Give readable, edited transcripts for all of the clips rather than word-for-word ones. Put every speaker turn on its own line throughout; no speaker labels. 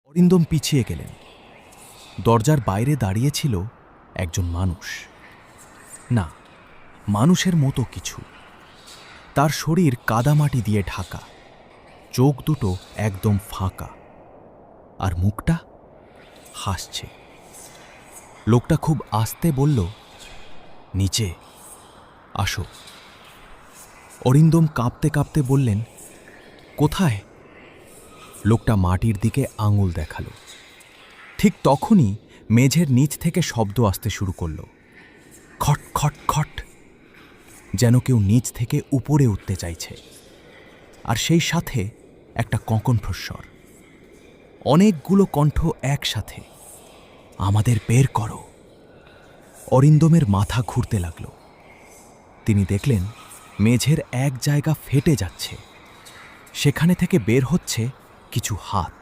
অরিন্দম পিছিয়ে গেলেন। দরজার বাইরে দাঁড়িয়ে ছিল একজন মানুষ। না, মানুষের মতো কিছু। তার শরীর কাদামাটি দিয়ে ঢাকা, চোখ দুটো একদম ফাঁকা, আর মুখটা হাসছে। লোকটা খুব আস্তে বলল, নিচে আসো। অরিন্দম কাঁপতে কাঁপতে বললেন, কোথায়? লোকটা মাটির দিকে আঙুল দেখালো। ঠিক তখনই মেঝের নিচ থেকে শব্দ আসতে শুরু করল, খট খট খট, যেন কেউ নিচ থেকে উপরে উঠতে চাইছে। আর সেই সাথে একটা কঙ্কণপ্রস্বর, অনেকগুলো কণ্ঠ একসাথে, আমাদের বের করো। অরিন্দমের মাথা ঘুরতে লাগল। তিনি দেখলেন মেঝের এক জায়গা ফেটে যাচ্ছে, সেখানে থেকে বের হচ্ছে কিছু হাত,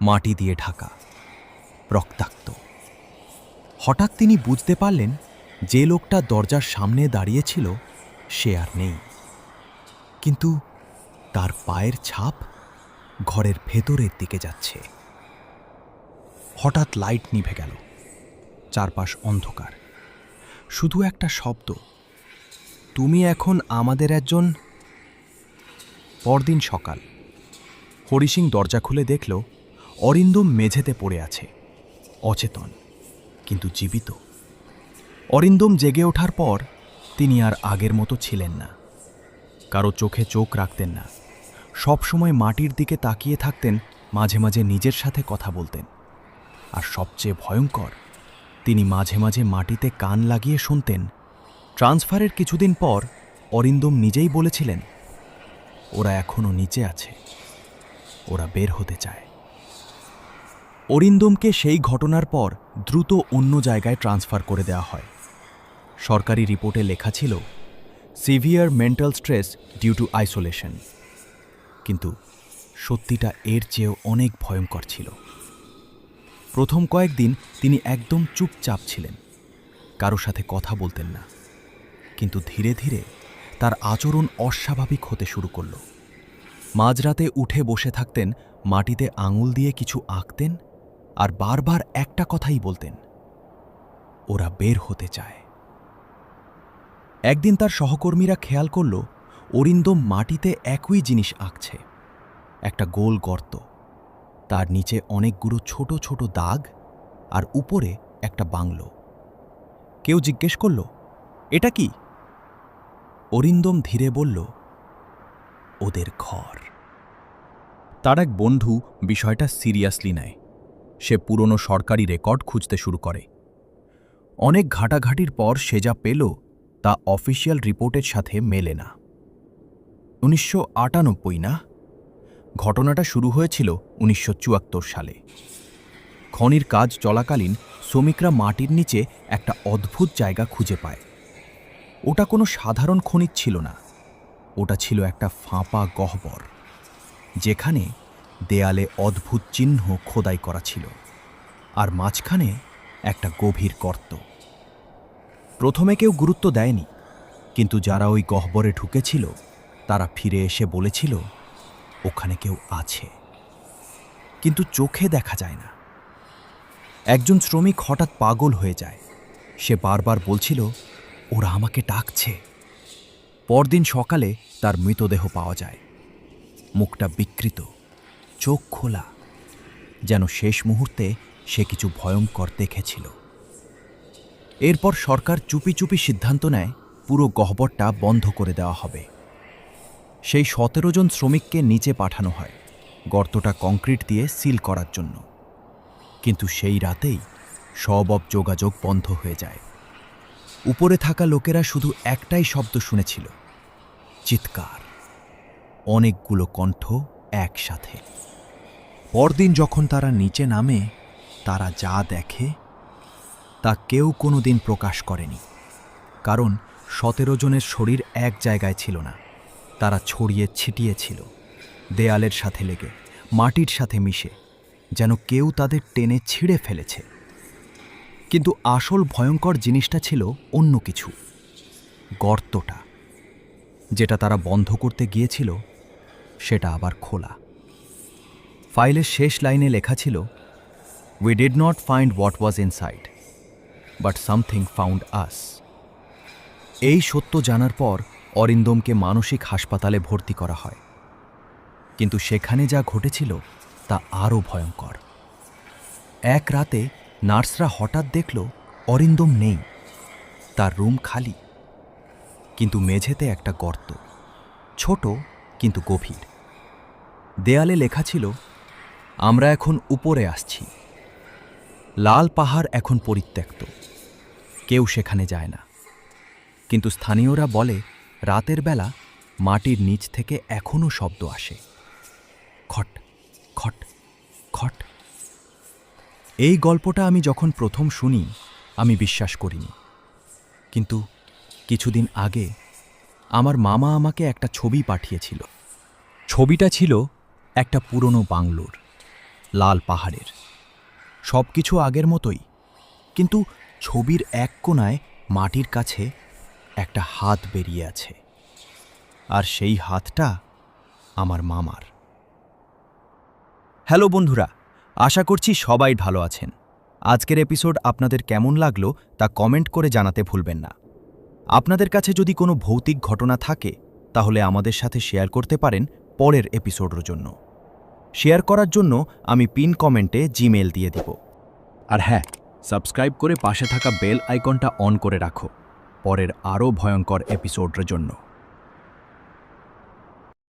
মাটি দিয়ে ঢাকা, রক্তাক্ত। হঠাৎ তিনি বুঝতে পারলেন যে লোকটা দরজার সামনে দাঁড়িয়েছিল সে আর নেই, কিন্তু তার পায়ের ছাপ ঘরের ভেতরের দিকে যাচ্ছে। হঠাৎ লাইট নিভে গেল, চারপাশ অন্ধকার, শুধু একটা শব্দ, তুমি এখন আমাদের একজন। পরদিন সকাল, হরি সিং দরজা খুলে দেখল অরিন্দম মেঝেতে পড়ে আছে, অচেতন কিন্তু জীবিত। অরিন্দম জেগে ওঠার পর তিনি আর আগের মতো ছিলেন না। কারো চোখে চোখ রাখতেন না, সবসময় মাটির দিকে তাকিয়ে থাকতেন, মাঝে মাঝে নিজের সাথে কথা বলতেন। আর সবচেয়ে ভয়ঙ্কর, তিনি মাঝে মাঝে মাটিতে কান লাগিয়ে শুনতেন। ট্রান্সফারের কিছুদিন পর অরিন্দম নিজেই বলেছিলেন, ওরা এখনো নিচে আছে, ওরা বের হতে চায়। অরিন্দমকে সেই ঘটনার পর দ্রুত অন্য জায়গায় ট্রান্সফার করে দেওয়া হয়। সরকারি রিপোর্টে লেখা ছিল, severe mental stress due to isolation. কিন্তু সত্যিটা এর চেয়েও অনেক ভয়ঙ্কর ছিল। প্রথম কয়েকদিন তিনি একদম চুপচাপ ছিলেন, কারো সাথে কথা বলতেন না। কিন্তু ধীরে ধীরে তার আচরণ অস্বাভাবিক হতে শুরু করল। মাঝরাতে উঠে বসে থাকতেন, মাটিতে আঙুল দিয়ে কিছু আঁকতেন, আর বারবার একটা কথাই বলতেন, ওরা বের হতে চায়। একদিন তার সহকর্মীরা খেয়াল করল অরিন্দম মাটিতে একই জিনিস আঁকছে, একটা গোল গর্ত, তার নিচে অনেকগুলো ছোট ছোট দাগ, আর উপরে একটা বাংলো। কেউ জিজ্ঞেস করল, এটা কি? অরিন্দম ধীরে বলল, ওদের ঘর। তার এক বন্ধু বিষয়টা সিরিয়াসলি নেয়। সে পুরনো সরকারি রেকর্ড খুঁজতে শুরু করে। অনেক ঘাটাঘাটির পর সে যা পেল তা অফিসিয়াল রিপোর্টের সাথে মেলে না। 1998 না, ঘটনাটা শুরু হয়েছিল 1974 সালে। খনির কাজ চলাকালীন শ্রমিকরা মাটির নিচে একটা অদ্ভুত জায়গা খুঁজে পায়। ওটা কোনো সাধারণ খনিজ ছিল না, ওটা ছিল একটা ফাঁপা গহ্বর, যেখানে দেয়ালে অদ্ভুত চিহ্ন খোদাই করা ছিল, আর মাঝখানে একটা গভীর গর্ত। প্রথমে কেউ গুরুত্ব দেয়নি, কিন্তু যারা ওই গহ্বরে ঢুকেছিল তারা ফিরে এসে বলেছিল, ওখানে কেউ আছে, কিন্তু চোখে দেখা যায় না। একজন শ্রমিক হঠাৎ পাগল হয়ে যায়। সে বারবার বলছিল, ওরা আমাকে ডাকছে। পরদিন সকালে তার মৃতদেহ পাওয়া যায়, মুখটা বিকৃত, চোখ খোলা, যেন শেষ মুহূর্তে সে কিছু ভয়ঙ্কর দেখেছিল। এরপর সরকার চুপি চুপি সিদ্ধান্ত নেয় পুরো গহ্বরটা বন্ধ করে দেওয়া হবে। সেই 17 জন শ্রমিককে নিচে পাঠানো হয় গর্তটা কংক্রিট দিয়ে সিল করার জন্য। কিন্তু সেই রাতেই সব যোগাযোগ বন্ধ হয়ে যায়। উপরে থাকা লোকেরা শুধু একটাই শব্দ শুনেছিল, চিৎকার, অনেকগুলো কণ্ঠ একসাথে। পরদিন যখন তারা নিচে নামে, তারা যা দেখে তা কেউ কোনোদিন প্রকাশ করেনি। কারণ 17 জনের শরীর এক জায়গায় ছিল না, তারা ছড়িয়ে ছিটিয়ে ছিল, দেয়ালের সাথে লেগে, মাটির সাথে মিশে, যেন কেউ তাদের টেনে ছিঁড়ে ফেলেছে। কিন্তু আসল ভয়ঙ্কর জিনিসটা ছিল অন্য কিছু। গর্তটা, যেটা তারা বন্ধ করতে গিয়েছিল, সেটা আবার খোলা। ফাইলের শেষ লাইনে লেখা ছিল, we did not find what was inside, but something found us. এই সত্য জানার পর অরিন্দমকে মানসিক হাসপাতালে ভর্তি করা হয়। কিন্তু সেখানে যা ঘটেছিল তা আরও ভয়ঙ্কর। এক রাতে নার্সরা হঠাৎ দেখল অরিন্দম নেই, তার রুম খালি, কিন্তু মেঝেতে একটা গর্ত, ছোট কিন্তু গভীর। দেয়ালে লেখা ছিল, আমরা এখন উপরে আসছি। লাল পাহাড় এখন পরিত্যক্ত, কেউ সেখানে যায় না, কিন্তু স্থানীয়রা বলে রাতের বেলা মাটির নিচ থেকে এখনও শব্দ আসে, খট খট খট। এই গল্পটা আমি যখন প্রথম শুনি আমি বিশ্বাস করিনি, কিন্তু কিছুদিন আগে আমার মামা আমাকে একটা ছবি পাঠিয়েছিল। ছবিটা ছিল একটা পুরনো বাংলোর, লাল পাহাড়ের, সব কিছু আগের মতোই, কিন্তু ছবির এক কোণায় মাটির কাছে একটা হাত বেরিয়ে আছে, আর সেই হাতটা আমার মামার। হ্যালো বন্ধুরা, আশা করছি সবাই ভালো আছেন। আজকের এপিসোড আপনাদের কেমন লাগলো তা কমেন্ট করে জানাতে ভুলবেন না। আপনাদের কাছে যদি কোনো ভৌতিক ঘটনা থাকে তাহলে আমাদের সাথে শেয়ার করতে পারেন পরের এপিসোডের জন্য। শেয়ার করার জন্য আমি পিন কমেন্টে জিমেল দিয়ে দিব। আর হ্যাঁ, সাবস্ক্রাইব করে পাশে থাকা বেল আইকনটা অন করে রাখো পরের আরও ভয়ঙ্কর এপিসোডের জন্য।